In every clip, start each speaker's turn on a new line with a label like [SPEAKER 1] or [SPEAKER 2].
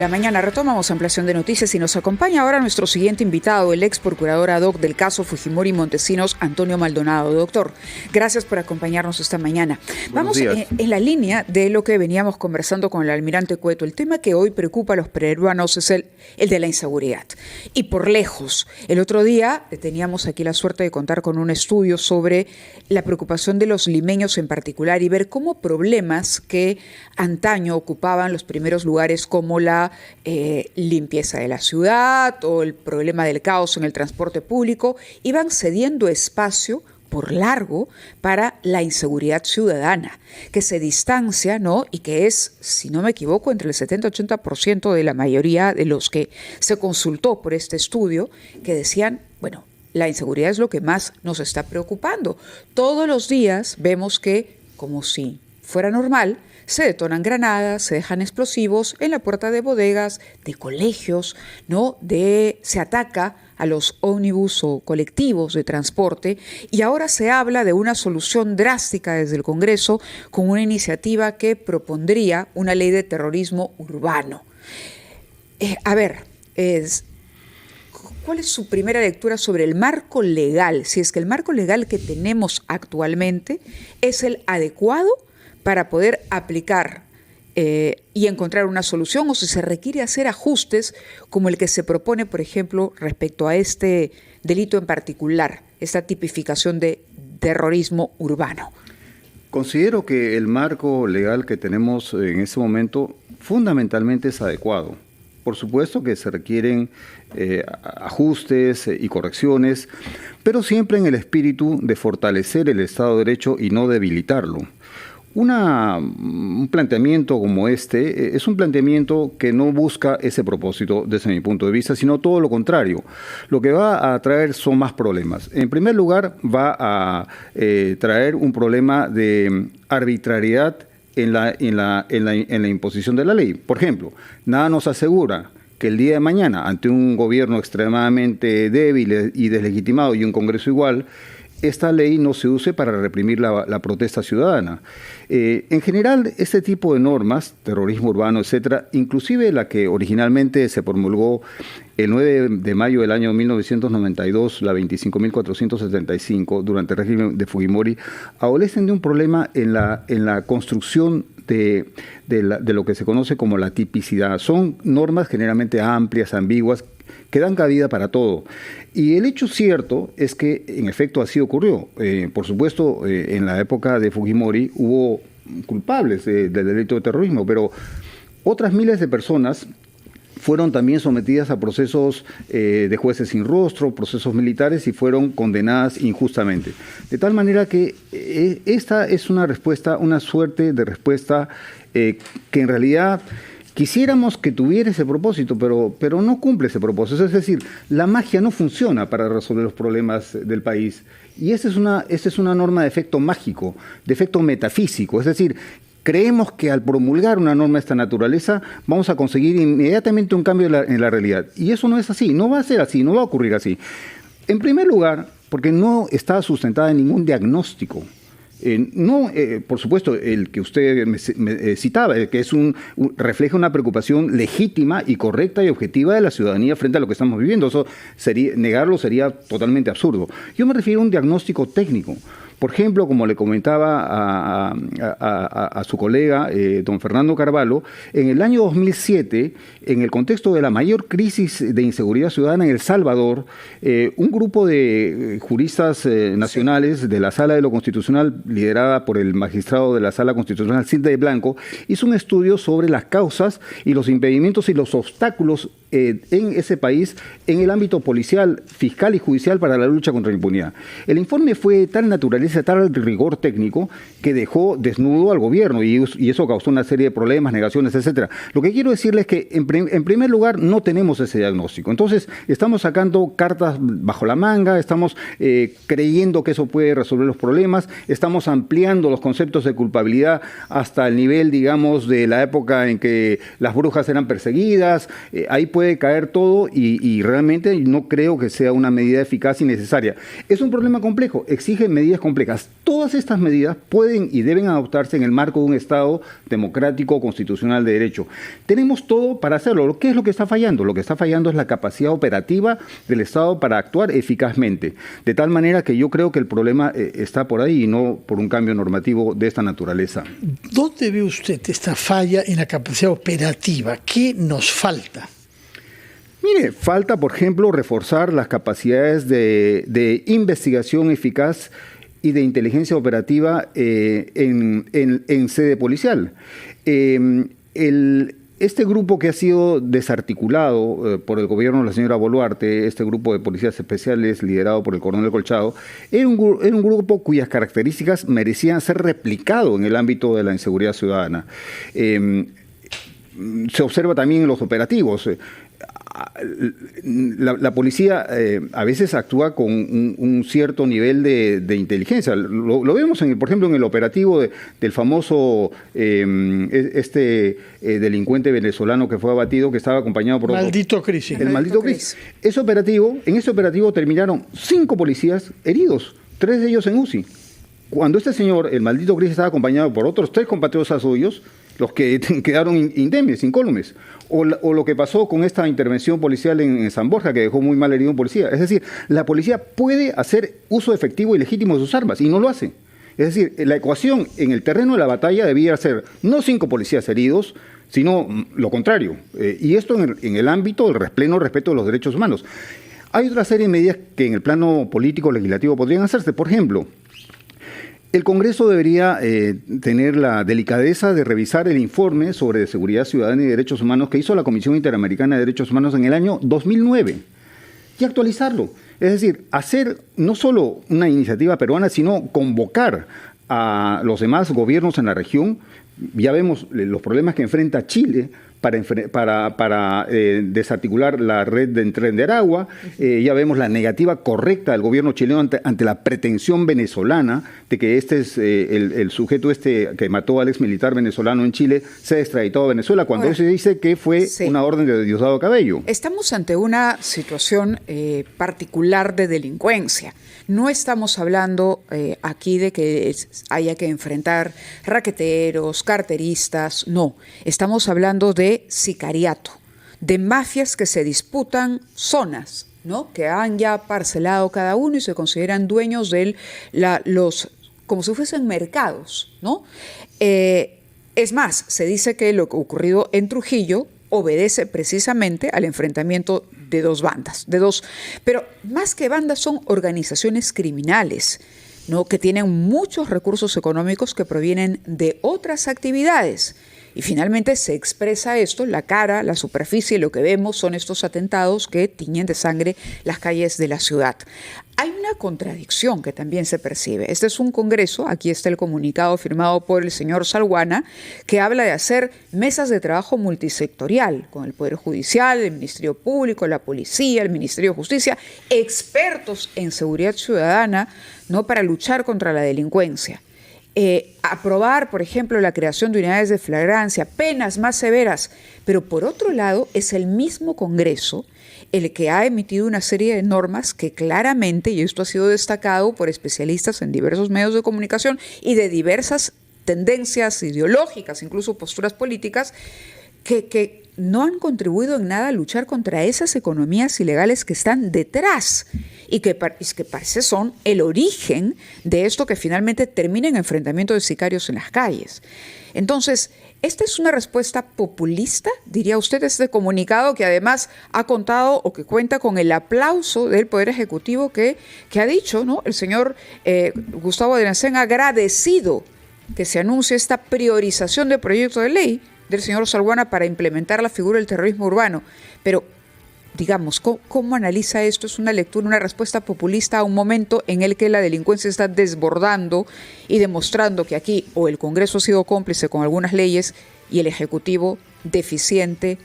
[SPEAKER 1] La mañana retomamos ampliación de noticias y nos acompaña ahora nuestro siguiente invitado, el ex procurador ad hoc del caso Fujimori Montesinos, Antonio Maldonado. Doctor, gracias por acompañarnos esta mañana. Vamos en la línea de lo que veníamos conversando con el almirante Cueto. El tema que hoy preocupa a los peruanos es el de la inseguridad. Y por lejos, el otro día teníamos aquí la suerte de contar con un estudio sobre la preocupación de los limeños en particular y ver cómo problemas que antaño ocupaban los primeros lugares como la limpieza de la ciudad o el problema del caos en el transporte público iban cediendo espacio por largo para la inseguridad ciudadana, que se distancia, ¿no? Y que es, si no me equivoco, entre el 70-80% de la mayoría de los que se consultó por este estudio, que decían, bueno, la inseguridad es lo que más nos está preocupando. Todos los días vemos que, como si fuera normal, se detonan granadas, se dejan explosivos en la puerta de bodegas, de colegios, ¿no? Se ataca a los ómnibus o colectivos de transporte y ahora se habla de una solución drástica desde el Congreso con una iniciativa que propondría una ley de terrorismo urbano. ¿Cuál es su primera lectura sobre el marco legal? Si es que el marco legal que tenemos actualmente es el adecuado para poder aplicar y encontrar una solución, o si se requiere hacer ajustes como el que se propone, por ejemplo, respecto a este delito en particular, esta tipificación de terrorismo urbano.
[SPEAKER 2] Considero que el marco legal que tenemos en este momento fundamentalmente es adecuado. Por supuesto que se requieren ajustes y correcciones, pero siempre en el espíritu de fortalecer el Estado de Derecho y no debilitarlo. Un planteamiento como este es un planteamiento que no busca ese propósito desde mi punto de vista, sino todo lo contrario. Lo que va a traer son más problemas. En primer lugar, va a traer un problema de arbitrariedad en la imposición de la ley. Por ejemplo, nada nos asegura que el día de mañana, ante un gobierno extremadamente débil y deslegitimado y un Congreso igual, esta ley no se use para reprimir la protesta ciudadana. En general, este tipo de normas, terrorismo urbano, etcétera, inclusive la que originalmente se promulgó el 9 de mayo del año 1992, la 25.475, durante el régimen de Fujimori, adolecen de un problema en la construcción de lo que se conoce como la tipicidad. Son normas generalmente amplias, ambiguas, que dan cabida para todo. Y el hecho cierto es que, en efecto, así ocurrió. Por supuesto, en la época de Fujimori hubo culpables del delito de terrorismo, pero otras miles de personas fueron también sometidas a procesos de jueces sin rostro, procesos militares, y fueron condenadas injustamente. De tal manera que esta es una respuesta, una suerte de respuesta que en realidad quisiéramos que tuviera ese propósito, pero no cumple ese propósito. Es decir, la magia no funciona para resolver los problemas del país. Y esa es una norma de efecto mágico, de efecto metafísico. Es decir, creemos que al promulgar una norma de esta naturaleza vamos a conseguir inmediatamente un cambio en la realidad. Y eso no es así, no va a ser así, no va a ocurrir así. En primer lugar, porque no está sustentada en ningún diagnóstico. Por supuesto, el que usted me citaba, que refleja una preocupación legítima y correcta y objetiva de la ciudadanía frente a lo que estamos viviendo. Eso negarlo sería totalmente absurdo. Yo me refiero a un diagnóstico técnico. Por ejemplo, como le comentaba a su colega, don Fernando Carvalho, en el año 2007, en el contexto de la mayor crisis de inseguridad ciudadana en El Salvador, un grupo de juristas nacionales de la Sala de lo Constitucional, liderada por el magistrado de la Sala Constitucional, Silde Blanco, hizo un estudio sobre las causas y los impedimentos y los obstáculos en ese país en el ámbito policial, fiscal y judicial para la lucha contra la impunidad. El informe fue de tal naturaleza, tal rigor técnico, que dejó desnudo al gobierno y eso causó una serie de problemas, negaciones, etcétera. Lo que quiero decirles es que en primer lugar no tenemos ese diagnóstico. Entonces estamos sacando cartas bajo la manga, estamos creyendo que eso puede resolver los problemas, estamos ampliando los conceptos de culpabilidad hasta el nivel, digamos, de la época en que las brujas eran perseguidas. Ahí puede puede caer todo y realmente no creo que sea una medida eficaz y necesaria. Es un problema complejo, exige medidas complejas. Todas estas medidas pueden y deben adoptarse en el marco de un Estado democrático, constitucional de derecho. Tenemos todo para hacerlo. ¿Qué es lo que está fallando? Lo que está fallando es la capacidad operativa del Estado para actuar eficazmente. De tal manera que yo creo que el problema está por ahí y no por un cambio normativo de esta naturaleza.
[SPEAKER 3] ¿Dónde ve usted esta falla en la capacidad operativa? ¿Qué nos falta?
[SPEAKER 2] Mire, falta, por ejemplo, reforzar las capacidades de investigación eficaz y de inteligencia operativa en sede policial. Este grupo que ha sido desarticulado por el gobierno de la señora Boluarte, este grupo de policías especiales liderado por el coronel Colchado, era un grupo cuyas características merecían ser replicado en el ámbito de la inseguridad ciudadana. Se observa también en los operativos. La policía a veces actúa con un cierto nivel de inteligencia. Lo vemos, por ejemplo, en el operativo del famoso delincuente venezolano que fue abatido, que estaba acompañado por
[SPEAKER 3] Maldito Cris.
[SPEAKER 2] El maldito Cris. En ese operativo terminaron 5 policías heridos, 3 de ellos en UCI. Cuando este señor, el maldito Cris, estaba acompañado por otros 3 compatriotas suyos, los que quedaron indemnes, incólumes. O lo que pasó con esta intervención policial en San Borja, que dejó muy mal herido a un policía. Es decir, la policía puede hacer uso efectivo y legítimo de sus armas, y no lo hace. Es decir, la ecuación en el terreno de la batalla debía ser no 5 policías heridos, sino lo contrario. Y esto en el ámbito del pleno respeto de los derechos humanos. Hay otra serie de medidas que en el plano político legislativo podrían hacerse. Por ejemplo, el Congreso debería tener la delicadeza de revisar el informe sobre seguridad ciudadana y derechos humanos que hizo la Comisión Interamericana de Derechos Humanos en el año 2009 y actualizarlo. Es decir, hacer no solo una iniciativa peruana, sino convocar a los demás gobiernos en la región. Ya vemos los problemas que enfrenta Chile para desarticular la red de tren de Aragua. Ya vemos la negativa correcta del gobierno chileno ante la pretensión venezolana de que este es el sujeto que mató al ex militar venezolano en Chile sea extraditado a Venezuela, cuando ahora, se dice que fue una orden de Diosdado Cabello.
[SPEAKER 1] Estamos ante una situación particular de delincuencia. No estamos hablando aquí de que haya que enfrentar raqueteros, carteristas, no. Estamos hablando de sicariato, de mafias que se disputan zonas, ¿no? Que han ya parcelado cada uno y se consideran dueños de los, como si fuesen mercados, ¿no? Es más, se dice que lo ocurrido en Trujillo obedece precisamente al enfrentamiento de 2 bandas, pero más que bandas son organizaciones criminales, ¿no? Que tienen muchos recursos económicos que provienen de otras actividades. Y finalmente se expresa esto, la cara, la superficie, lo que vemos son estos atentados que tiñen de sangre las calles de la ciudad. Hay una contradicción que también se percibe. Este es un congreso, aquí está el comunicado firmado por el señor Salguana, que habla de hacer mesas de trabajo multisectorial con el Poder Judicial, el Ministerio Público, la Policía, el Ministerio de Justicia, expertos en seguridad ciudadana, ¿no? Para luchar contra la delincuencia. Aprobar, por ejemplo, la creación de unidades de flagrancia, penas más severas, pero por otro lado es el mismo Congreso el que ha emitido una serie de normas que claramente, y esto ha sido destacado por especialistas en diversos medios de comunicación y de diversas tendencias ideológicas, incluso posturas políticas, que no han contribuido en nada a luchar contra esas economías ilegales que están detrás y que parece son el origen de esto que finalmente termina en enfrentamiento de sicarios en las calles. Entonces, ¿esta es una respuesta populista, diría usted, este comunicado que además ha contado o que cuenta con el aplauso del Poder Ejecutivo que ha dicho, ¿no? El señor Gustavo Adriancén ha agradecido que se anuncie esta priorización de proyecto de ley del señor Salguana para implementar la figura del terrorismo urbano? Pero, digamos, ¿cómo analiza esto? ¿Es una lectura, una respuesta populista a un momento en el que la delincuencia está desbordando y demostrando que aquí o el Congreso ha sido cómplice con algunas leyes y el Ejecutivo deficiente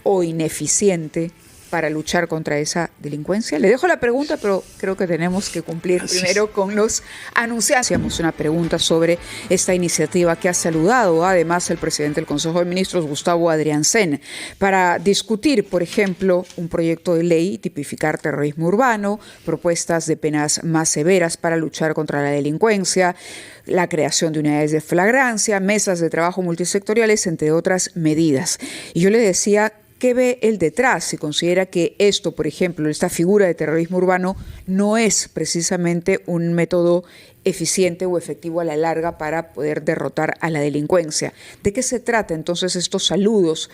[SPEAKER 1] o ineficiente para luchar contra esa delincuencia? Le dejo la pregunta, pero creo que tenemos que cumplir primero con los anunciantes. Hacíamos una pregunta sobre esta iniciativa que ha saludado además el presidente del Consejo de Ministros, Gustavo Adrianzen, para discutir, por ejemplo, un proyecto de ley, tipificar terrorismo urbano, propuestas de penas más severas para luchar contra la delincuencia, la creación de unidades de flagrancia, mesas de trabajo multisectoriales, entre otras medidas. Y yo le decía, ¿qué ve él detrás? Si considera que esto, por ejemplo, esta figura de terrorismo urbano, no es precisamente un método eficiente o efectivo a la larga para poder derrotar a la delincuencia. ¿De qué se trata entonces estos saludos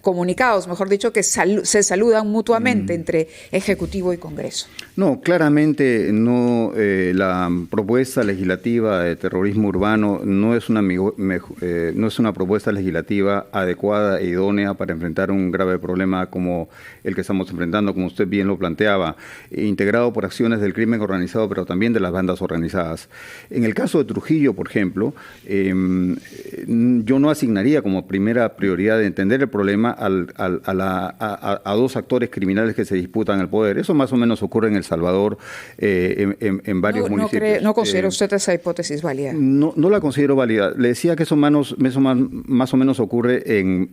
[SPEAKER 1] comunicados, mejor dicho, que se saludan mutuamente entre Ejecutivo y Congreso?
[SPEAKER 2] No, claramente no. La propuesta legislativa de terrorismo urbano no es una propuesta legislativa adecuada e idónea para enfrentar un grave problema como el que estamos enfrentando, como usted bien lo planteaba, integrado por acciones del crimen organizado, pero también de las bandas organizadas. En el caso de Trujillo, por ejemplo, yo no asignaría como primera prioridad de entender el problema a dos actores criminales que se disputan el poder. Eso más o menos ocurre en El Salvador, en varios municipios.
[SPEAKER 1] ¿No considera usted esa hipótesis válida?
[SPEAKER 2] No la considero válida. Le decía que eso más o menos ocurre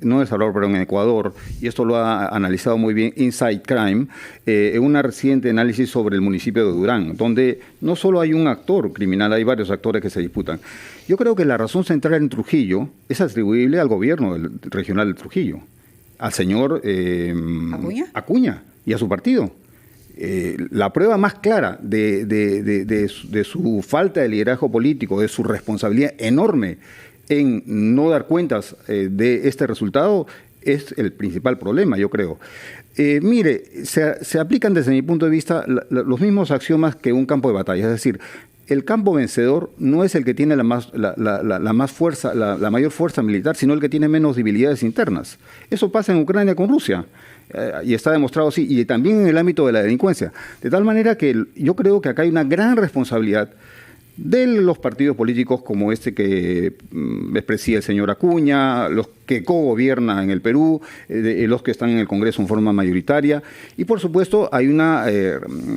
[SPEAKER 2] no en El Salvador, pero en Ecuador, y esto lo ha analizado muy bien Inside Crime, en una reciente análisis sobre el municipio de Durán, donde no solo hay un actor criminal, hay varios actores que se disputan. Yo creo que la razón central en Trujillo es atribuible al gobierno regional de Trujillo, al señor Acuña y a su partido. La prueba más clara de su falta de liderazgo político, de su responsabilidad enorme en no dar cuentas de este resultado, es el principal problema, yo creo. Mire, se aplican desde mi punto de vista los mismos axiomas que un campo de batalla, es decir, el campo vencedor no es el que tiene la mayor fuerza militar, sino el que tiene menos debilidades internas. Eso pasa en Ucrania con Rusia, y está demostrado así, y también en el ámbito de la delincuencia. De tal manera que yo creo que acá hay una gran responsabilidad de los partidos políticos como este que preside el señor Acuña, los que cogobiernan en el Perú, los que están en el Congreso en forma mayoritaria, y por supuesto hay una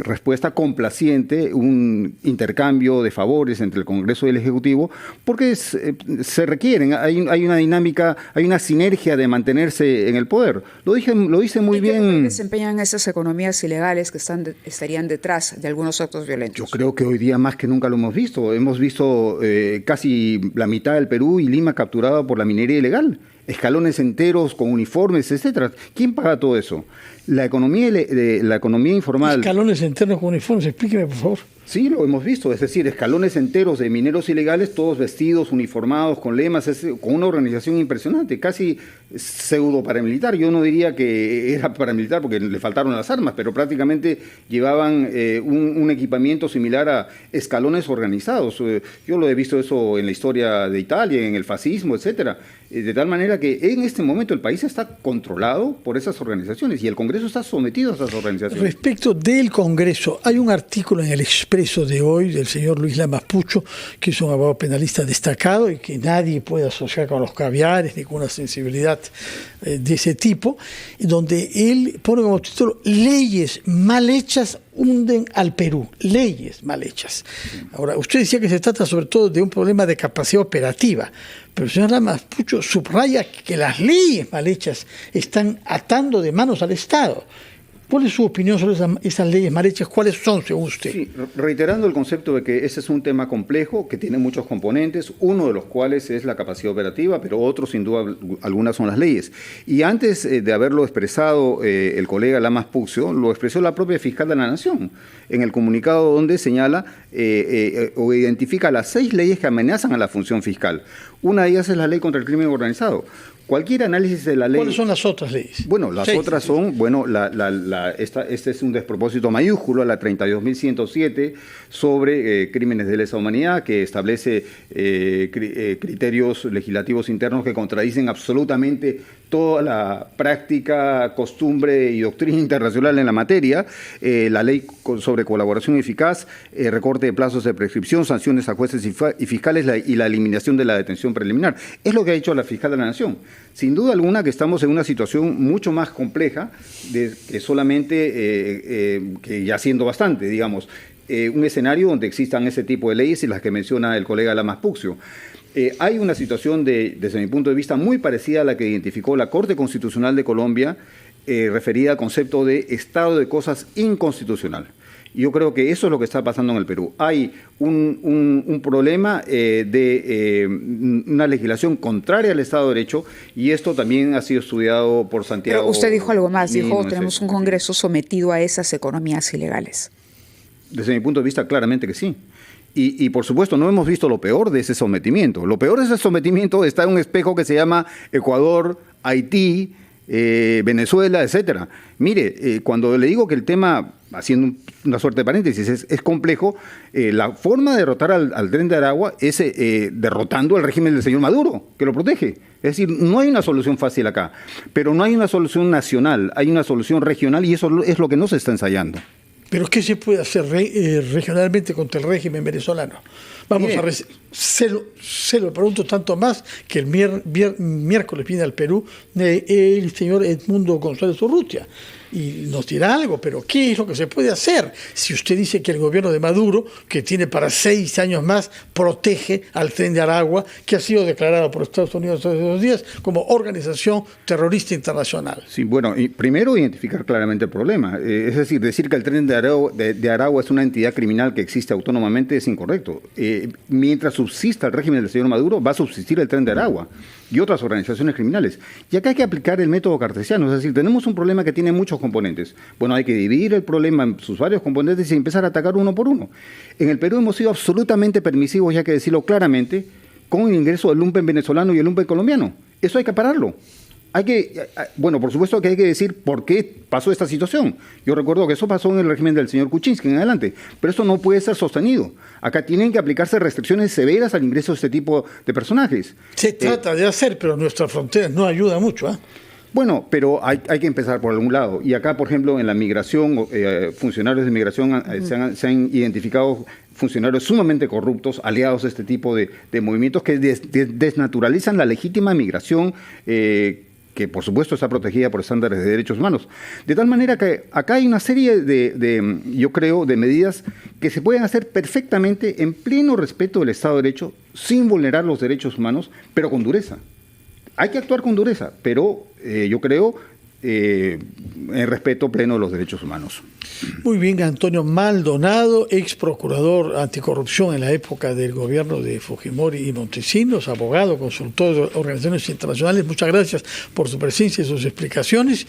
[SPEAKER 2] respuesta complaciente, un intercambio de favores entre el Congreso y el Ejecutivo, porque se requieren, hay una dinámica, hay una sinergia de mantenerse en el poder. Lo dice muy bien.
[SPEAKER 1] ¿Qué desempeñan esas economías ilegales que estarían detrás de algunos actos violentos?
[SPEAKER 2] Yo creo que hoy día más que nunca lo hemos visto. Hemos visto casi la mitad del Perú y Lima capturada por la minería ilegal. Escalones enteros con uniformes, etcétera. ¿Quién paga todo eso? La economía informal.
[SPEAKER 3] Escalones enteros con uniformes, explíqueme, por favor.
[SPEAKER 2] Sí, lo hemos visto, es decir, escalones enteros de mineros ilegales, todos vestidos, uniformados, con lemas, con una organización impresionante, casi pseudo paramilitar. Yo no diría que era paramilitar porque le faltaron las armas, pero prácticamente llevaban un equipamiento similar a escalones organizados. Yo lo he visto eso en la historia de Italia, en el fascismo, etcétera. De tal manera que en este momento el país está controlado por esas organizaciones y el Congreso está sometido a esas organizaciones.
[SPEAKER 3] Respecto del Congreso, hay un artículo en el Expreso de hoy del señor Luis Lamas Pucho, que es un abogado penalista destacado y que nadie puede asociar con los caviares ni con una sensibilidad de ese tipo, donde él pone como título: leyes mal hechas hunden al Perú, leyes mal hechas. Ahora, usted decía que se trata sobre todo de un problema de capacidad operativa, pero el señor Lamas Pucho subraya que las leyes mal hechas están atando de manos al Estado. ¿Cuál es su opinión sobre esas leyes mal hechas? ¿Cuáles son, según usted?
[SPEAKER 2] Sí, reiterando el concepto de que ese es un tema complejo, que tiene muchos componentes, uno de los cuales es la capacidad operativa, pero otros, sin duda algunas, son las leyes. Y antes de haberlo expresado el colega Lamas Pucho, lo expresó la propia fiscal de la Nación, en el comunicado donde señala o identifica las 6 leyes que amenazan a la función fiscal. Una de ellas es la ley contra el crimen organizado. Cualquier análisis de la ley...
[SPEAKER 3] ¿Cuáles son las otras leyes?
[SPEAKER 2] Bueno, las otras son, bueno, este es un despropósito mayúsculo, la 32.107, sobre crímenes de lesa humanidad, que establece criterios legislativos internos que contradicen absolutamente toda la práctica, costumbre y doctrina internacional en la materia, la ley sobre colaboración eficaz, recorte de plazos de prescripción, sanciones a jueces y fiscales y la eliminación de la detención preliminar. Es lo que ha hecho la fiscal de la Nación. Sin duda alguna que estamos en una situación mucho más compleja que solamente, que ya siendo bastante, digamos, un escenario donde existan ese tipo de leyes y las que menciona el colega Lamas Puccio. Hay una situación, desde mi punto de vista, muy parecida a la que identificó la Corte Constitucional de Colombia, referida al concepto de estado de cosas inconstitucional. Yo creo que eso es lo que está pasando en el Perú. Hay un problema de una legislación contraria al Estado de Derecho, y esto también ha sido estudiado por Santiago.
[SPEAKER 1] Pero usted dijo algo más, dijo, tenemos un Congreso sometido a esas economías ilegales.
[SPEAKER 2] Desde mi punto de vista, claramente que sí. Y por supuesto, no hemos visto lo peor de ese sometimiento. Lo peor de ese sometimiento está en un espejo que se llama Ecuador, Haití, Venezuela, etcétera. Mire, cuando le digo que el tema, haciendo una suerte de paréntesis, es complejo, la forma de derrotar al Tren de Aragua es derrotando al régimen del señor Maduro, que lo protege. Es decir, no hay una solución fácil acá, pero no hay una solución nacional, hay una solución regional, y eso es lo que no se está ensayando.
[SPEAKER 3] ¿Pero qué se puede hacer regionalmente contra el régimen venezolano? Vamos a se lo pregunto tanto más que el miércoles viene al Perú el señor Edmundo González Urrutia y nos dirá algo, pero ¿qué es lo que se puede hacer? Si usted dice que el gobierno de Maduro, que tiene para 6 años más, protege al Tren de Aragua, que ha sido declarado por Estados Unidos hace 2 días como organización terrorista internacional.
[SPEAKER 2] Sí, bueno, y primero identificar claramente el problema. Es decir que el Tren de Aragua es una entidad criminal que existe autónomamente es incorrecto. Mientras subsista el régimen del señor Maduro, va a subsistir el Tren de Aragua y otras organizaciones criminales. Y acá hay que aplicar el método cartesiano, es decir, tenemos un problema que tiene muchos componentes. Bueno, hay que dividir el problema en sus varios componentes y empezar a atacar uno por uno. En el Perú hemos sido absolutamente permisivos, ya que decirlo claramente, con el ingreso del lumpen venezolano y el lumpen colombiano. Eso hay que pararlo. Bueno, por supuesto que hay que decir por qué pasó esta situación. Yo recuerdo que eso pasó en el régimen del señor Kuczynski en adelante, pero eso no puede ser sostenido. Acá tienen que aplicarse restricciones severas al ingreso de este tipo de personajes.
[SPEAKER 3] Se trata de hacer, pero nuestras fronteras no ayuda mucho, ¿eh?
[SPEAKER 2] Bueno, pero hay que empezar por algún lado. Y acá, por ejemplo, en la migración, funcionarios de migración se han identificado funcionarios sumamente corruptos, aliados a este tipo de movimientos que desnaturalizan la legítima migración que por supuesto está protegida por estándares de derechos humanos. De tal manera que acá hay una serie yo creo, de medidas que se pueden hacer perfectamente en pleno respeto del Estado de Derecho, sin vulnerar los derechos humanos, pero con dureza. Hay que actuar con dureza, pero yo creo en respeto pleno de los derechos humanos.
[SPEAKER 3] Muy bien, Antonio Maldonado, ex procurador anticorrupción en la época del gobierno de Fujimori y Montesinos, abogado, consultor de organizaciones internacionales. Muchas gracias por su presencia y sus explicaciones.